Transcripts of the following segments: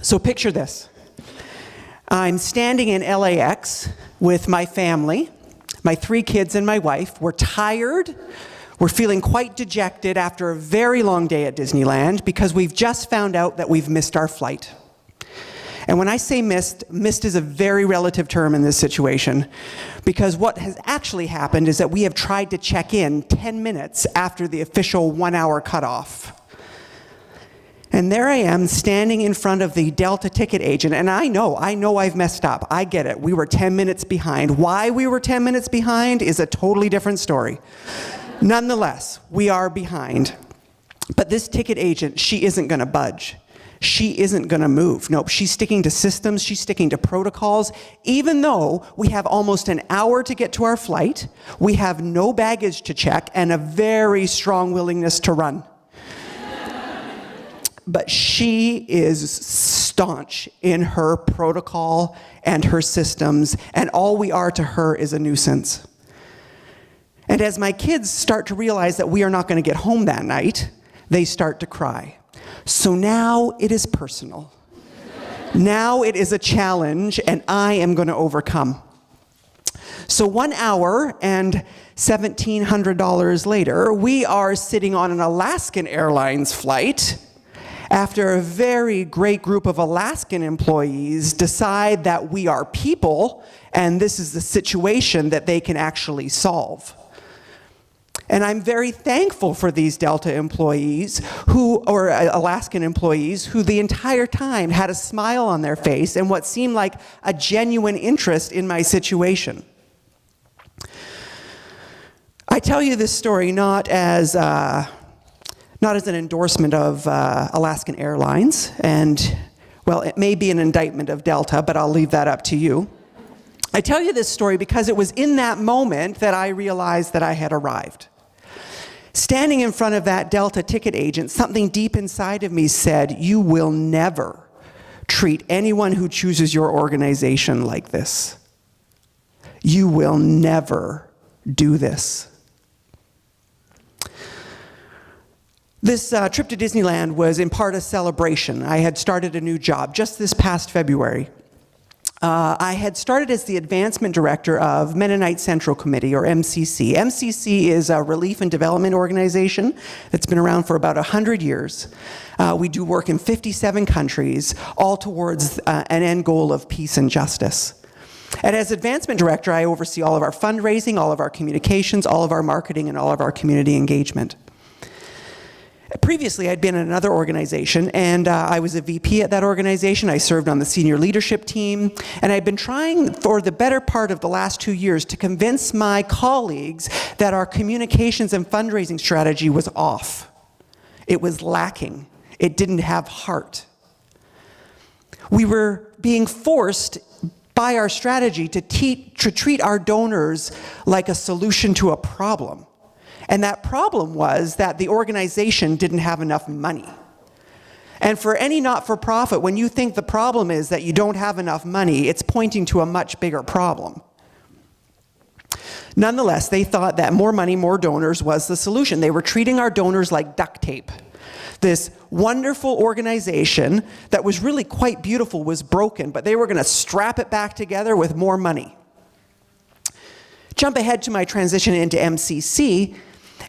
So picture this. I'm standing in LAX with my family, my 3 kids and my wife. We're tired. We're feeling quite dejected after a very long day at Disneyland because we've just found out that we've missed our flight. And when I say missed is a very relative term in this situation, because what has actually happened is that we have tried to check in 10 minutes after the official 1-hour cutoff. And there I am standing in front of the Delta ticket agent, and I know I've messed up. I get it. We were 10 minutes behind. Why we were 10 minutes behind is a totally different story. Nonetheless, we are behind. But this ticket agent, she isn't going to budge. She isn't going to move. Nope, she's sticking to systems, she's sticking to protocols. Even though we have almost an hour to get to our flight, we have no baggage to check, and a very strong willingness to run. But she is staunch in her protocol and her systems, and all we are to her is a nuisance. And as my kids start to realize that we are not going to get home that night, they start to cry. So now it is personal. Now it is a challenge, and I am going to overcome. So 1 hour and $1,700 later, we are sitting on an Alaskan Airlines flight after a very great group of Alaskan employees decide that we are people, and this is the situation that they can actually solve. And I'm very thankful for these Delta employees or Alaskan employees who the entire time had a smile on their face and what seemed like a genuine interest in my situation. I tell you this story not as an endorsement of Alaskan Airlines, and, well, it may be an indictment of Delta, but I'll leave that up to you. I tell you this story because it was in that moment that I realized that I had arrived. Standing in front of that Delta ticket agent, something deep inside of me said, you will never treat anyone who chooses your organization like this. You will never do this. This trip to Disneyland was in part a celebration. I had started a new job just this past February. I had started as the advancement director of Mennonite Central Committee, or MCC. MCC is a relief and development organization that's been around for about 100 years. We do work in 57 countries, all towards an end goal of peace and justice. And as advancement director, I oversee all of our fundraising, all of our communications, all of our marketing, and all of our community engagement. Previously, I'd been in another organization, and I was a VP at that organization. I served on the senior leadership team, and I'd been trying for the better part of the last 2 years to convince my colleagues that our communications and fundraising strategy was off. It was lacking. It didn't have heart. We were being forced by our strategy to treat our donors like a solution to a problem. And that problem was that the organization didn't have enough money. And for any not-for-profit, when you think the problem is that you don't have enough money, it's pointing to a much bigger problem. Nonetheless, they thought that more money, more donors was the solution. They were treating our donors like duct tape. This wonderful organization that was really quite beautiful was broken, but they were going to strap it back together with more money. Jump ahead to my transition into MCC,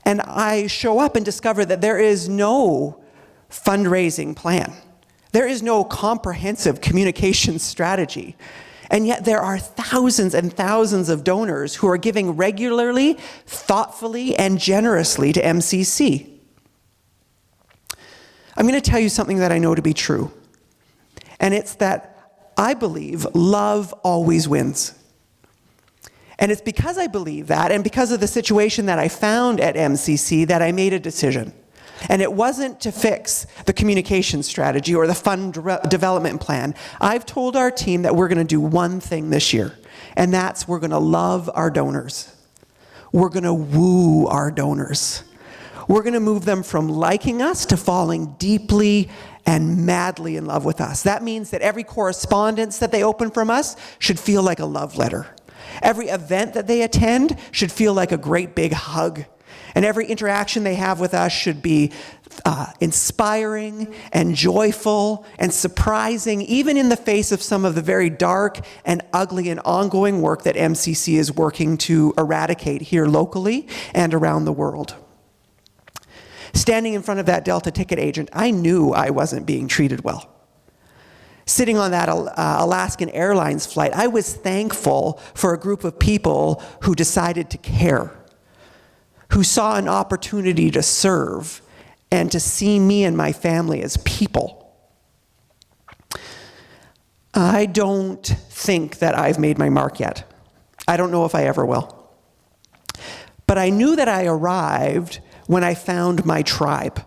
and I show up and discover that there is no fundraising plan. There is no comprehensive communication strategy. And yet there are thousands and thousands of donors who are giving regularly, thoughtfully, and generously to MCC. I'm going to tell you something that I know to be true. And it's that I believe love always wins. And it's because I believe that, and because of the situation that I found at MCC, that I made a decision. And it wasn't to fix the communication strategy or the fund development plan. I've told our team that we're going to do one thing this year, and that's we're going to love our donors. We're going to woo our donors. We're going to move them from liking us to falling deeply and madly in love with us. That means that every correspondence that they open from us should feel like a love letter. Every event that they attend should feel like a great big hug. And every interaction they have with us should be inspiring and joyful and surprising, even in the face of some of the very dark and ugly and ongoing work that MCC is working to eradicate here locally and around the world. Standing in front of that Delta ticket agent, I knew I wasn't being treated well. Sitting on that Alaskan Airlines flight, I was thankful for a group of people who decided to care, who saw an opportunity to serve and to see me and my family as people. I don't think that I've made my mark yet. I don't know if I ever will. But I knew that I arrived when I found my tribe,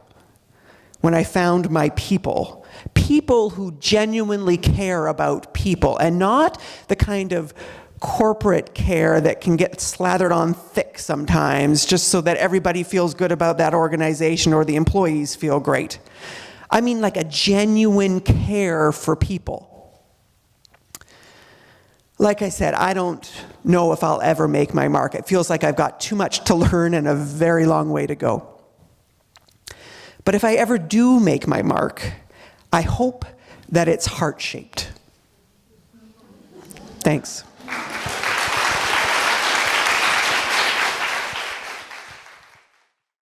when I found my people, people who genuinely care about people, and not the kind of corporate care that can get slathered on thick sometimes just so that everybody feels good about that organization or the employees feel great. I mean like a genuine care for people. Like I said, I don't know if I'll ever make my mark. It feels like I've got too much to learn and a very long way to go. But if I ever do make my mark, I hope that it's heart-shaped. Thanks.